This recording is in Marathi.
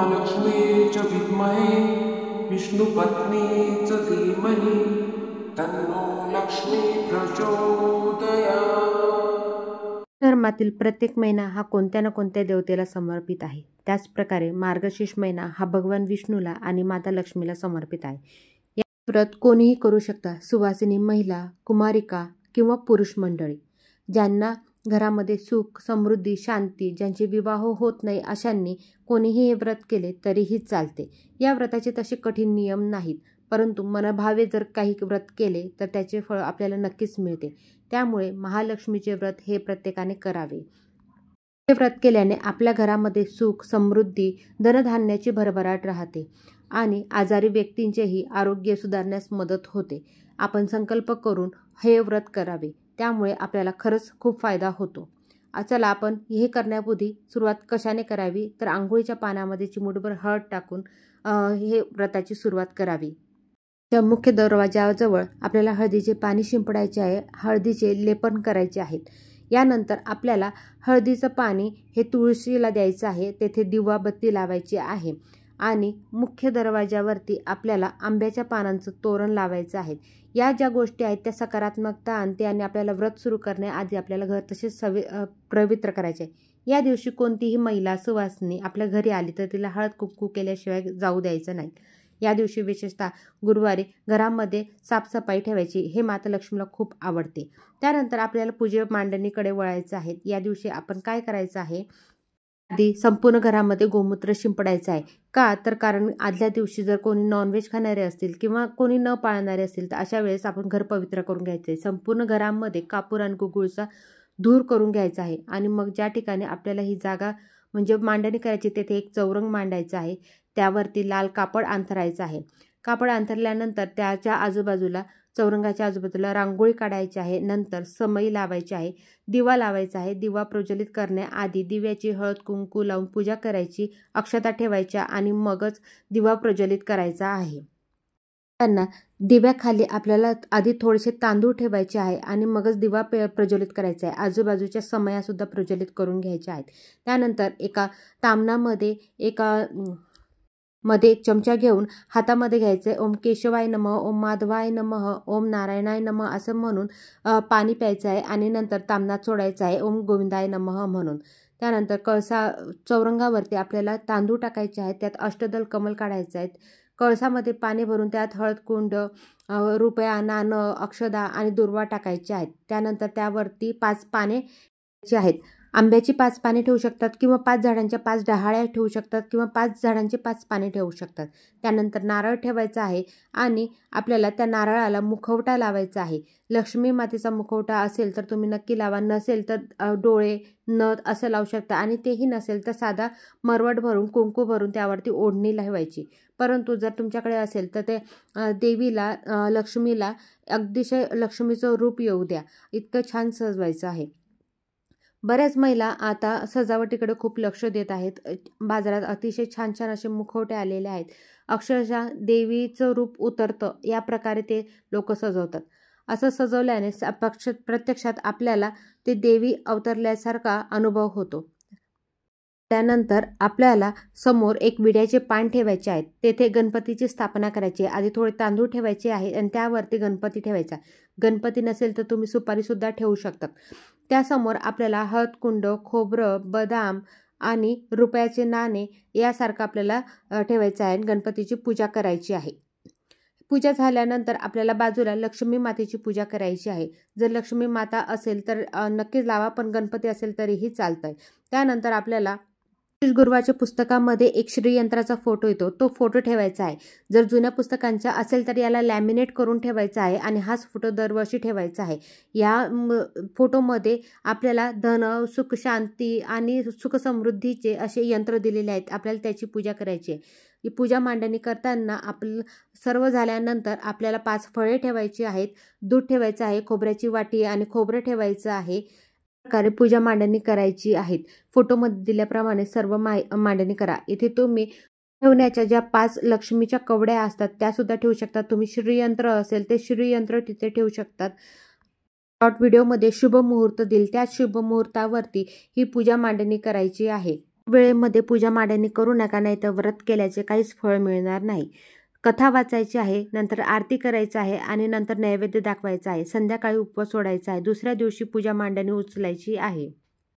महालक्ष्मी च विद्महे विष्णुपत्नी च धीमहि तन्नो लक्ष्मी प्रचोदयात्। धर्मातील प्रत्येक महिना हा कोणत्या ना कोणत्या देवतेला समर्पित आहे। त्याचप्रकारे मार्गशीर्ष महिना हा भगवान विष्णूला आणि माता लक्ष्मीला समर्पित आहे। या व्रत कोणीही करू शकता, सुवासिनी महिला, कुमारिका किंवा पुरुष मंडळी। ज्यांना घरामध्ये सुख, समृद्धी, शांती, ज्यांचे विवाह होत नाही अशांनी कोणीही हे व्रत केले तरीही चालते। या व्रताचे तसे कठीण नियम नाहीत, परंतु मनभावे जर काही व्रत केले तर त्याचे फळ आपल्याला नक्कीच मिळते। त्यामुळे महालक्ष्मीचे व्रत हे प्रत्येकाने करावे। हे व्रत केल्याने आपल्या घरामध्ये सुख, समृद्धी, धनधान्याची भरभराट राहते आणि आजारी व्यक्तींचेही आरोग्य सुधारण्यास मदत होते। आपण संकल्प करून हे व्रत करावे, त्यामुळे आपल्याला खरंच खूप फायदा होतो। चला आपण हे करण्यापूर्वी सुरुवात कशाने करावी तर आंघोळीच्या पाण्यामध्ये चिमूटभर हळद टाकून हे व्रताची सुरुवात करावी। मुख्य दरवाजाजवळ आपल्याला हळदीचे पाणी शिंपडायचे आहे, हळदीचे लेपन करायचे आहेत। यानंतर आपल्याला हळदीचं पाणी हे तुळशीला द्यायचं आहे, तेथे दिवा बत्ती लावायची आहे आणि मुख्य दरवाजावरती आपल्याला आंब्याच्या पानांचं तोरण लावायचं आहे। या ज्या गोष्टी आहेत त्या सकारात्मकता आणते आणि आपल्याला व्रत सुरू करण्याआधी आपल्याला घर तसेच पवित्र करायचे आहे। या दिवशी कोणतीही महिला सुवासिनी आपल्या घरी आली तर तिला हळद कुंकू केल्याशिवाय जाऊ द्यायचं नाही। या दिवशी विशेषतः गुरुवारी घरामध्ये साफसफाई ठेवायची, हे माता लक्ष्मीला खूप आवडते। त्यानंतर आपल्याला पूजे मांडणीकडे वळायचं आहे। या दिवशी आपण काय करायचं आहे, आधी संपूर्ण घरामध्ये गोमूत्र शिंपडायचं आहे। का तर कारण आदल्या दिवशी जर कोणी नॉनव्हेज खाणारे असतील किंवा कोणी न पाळणारे असतील तर अशा वेळेस आपण घर पवित्र करून घ्यायचं आहे। संपूर्ण घरामध्ये कापूर आणि गुगुळचा धूर करून घ्यायचा आहे आणि मग ज्या ठिकाणी आपल्याला ही जागा म्हणजे मांडणी करायची तेथे एक चौरंग मांडायचा आहे, त्यावरती लाल कापड अंथरायचं आहे। कापड अंथरल्यानंतर त्याच्या आजूबाजूला चौरंगाच्या आजूबाजूला रांगोळी काढायची आहे। नंतर समई लावायची आहे, दिवा लावायचा आहे। दिवा प्रज्वलित करण्याआधी दिव्याची हळद कुंकू लावून पूजा करायची, अक्षता ठेवायच्या आणि मगच दिवा प्रज्वलित करायचा आहे। त्यांना दिव्याखाली आपल्याला आधी थोडेसे तांदूळ ठेवायचे आहे आणि मगच दिवा प्रज्वलित करायचा आहे। आजूबाजूच्या समया सुद्धा प्रज्वलित करून घ्यायच्या आहेत। त्यानंतर एका तामणामध्ये मध्ये एक चमचा घेऊन हातामध्ये घ्यायचे, ओम केशवाय नमः, ओम माधवाय नमः, ओम नारायणाय नमः असं म्हणून पाणी प्यायचं आहे आणि नंतर तामणात सोडायचं आहे, ओम गोविंदाय नमः म्हणून। त्यानंतर चौरंगावरती आपल्याला तांदूळ टाकायचे आहेत, त्यात अष्टदल कमल काढायचे आहेत। कळसामध्ये पाणी भरून त्यात हळद कुंड, रुपया, नाणं, अक्षदा आणि दुर्वा टाकायचे आहेत। त्यानंतर त्यावरती 5 पाने आहेत। आंब्याची 5 पाने ठेवू शकतात किंवा 5 झाडांच्या 5 डहाळ्या ठेवू शकतात किंवा 5 झाडांचे 5 पाने ठेवू शकतात। त्यानंतर नारळ ठेवायचा आहे आणि आपल्याला त्या नारळाला मुखवटा लावायचा आहे। लक्ष्मी मातेचा मुखवटा असेल तर तुम्ही नक्की लावा, नसेल तर डोळे, नथ असं लावू शकता आणि तेही नसेल तर साधा मरवट भरून कुंकू भरून त्यावरती ओढणी लावायची। परंतु जर तुमच्याकडे असेल तर ते देवीला, लक्ष्मीला अतिशय लक्ष्मीचं रूप येऊ द्या, इतकं छान सजवायचं आहे। बऱ्याच महिला आता सजावटीकडे खूप लक्ष देत आहेत। बाजारात अतिशय छान छान असे मुखवटे आलेले आहेत, अक्षरशः देवीचं रूप उतरतं या प्रकारे ते लोक सजवतात। असं सजवल्याने प्रत्यक्षात आपल्याला ते देवी अवतरल्यासारखा अनुभव होतो। त्यानंतर आपल्याला समोर एक विड्याचे पान ठेवायचे आहेत, तेथे गणपतीची स्थापना करायची आहे। आधी थोडे तांदूळ ठेवायचे आहे आणि त्यावरती गणपती ठेवायचा। गणपती नसेल तर तुम्ही सुपारी सुद्धा ठेवू शकतात। त्यासमोर आपल्याला हळद कुंड, खोबरं, बदाम आणि रुपयाचे नाणे यासारखं आपल्याला ठेवायचं आहे। गणपतीची पूजा करायची आहे। पूजा झाल्यानंतर आपल्याला बाजूला लक्ष्मी मातेची पूजा करायची आहे। जर लक्ष्मी माता असेल तर नक्कीच लावा, पण गणपती असेल तरीही चालतंय। त्यानंतर आपल्याला गुरुवारच्या पुस्तकामध्ये एक श्रीयंत्राचा फोटो येतो, तो फोटो ठेवायचा आहे। जर जुन्या पुस्तकांचा असेल तर याला लॅमिनेट करून ठेवायचा आहे आणि हाच फोटो दरवर्षी ठेवायचा आहे। या फोटोमध्ये आपल्याला धन, सुख, शांती आणि सुख समृद्धीचे असे यंत्र दिलेले आहेत। आपल्याला त्याची पूजा करायची आहे। ही पूजा मांडणी करताना सर्व झाल्यानंतर आपल्याला 5 फळे ठेवायची आहेत, दूध ठेवायचं आहे, खोबऱ्याची वाटी आणि खोबरं ठेवायचं आहे। प्रकारे पूजा मांडणी करायची आहे। फोटोमध्ये दिल्याप्रमाणे सर्व मांडणी करा। इथे तुम्ही ठेवण्याच्या ज्या 5 लक्ष्मीच्या कवड्या असतात त्या सुद्धा ठेवू शकतात। तुम्ही श्रीयंत्र असेल ते श्रीयंत्र तिथे ठेवू शकतात। शॉर्ट व्हिडिओमध्ये शुभ मुहूर्त देईल, त्या शुभ मुहूर्तावरती ही पूजा मांडणी करायची आहे। वेळेमध्ये पूजा मांडणी करू नका, नाही तर व्रत केल्याचे काहीच फळ मिळणार नाही. कथा वाचायची आहे, नंतर आरती करायची आहे आणि नंतर नैवेद्य दाखवायचा आहे. संध्याकाळी उपवास सोडायचा आहे. दुसऱ्या दिवशी पूजा मांडणी उचलायची आहे.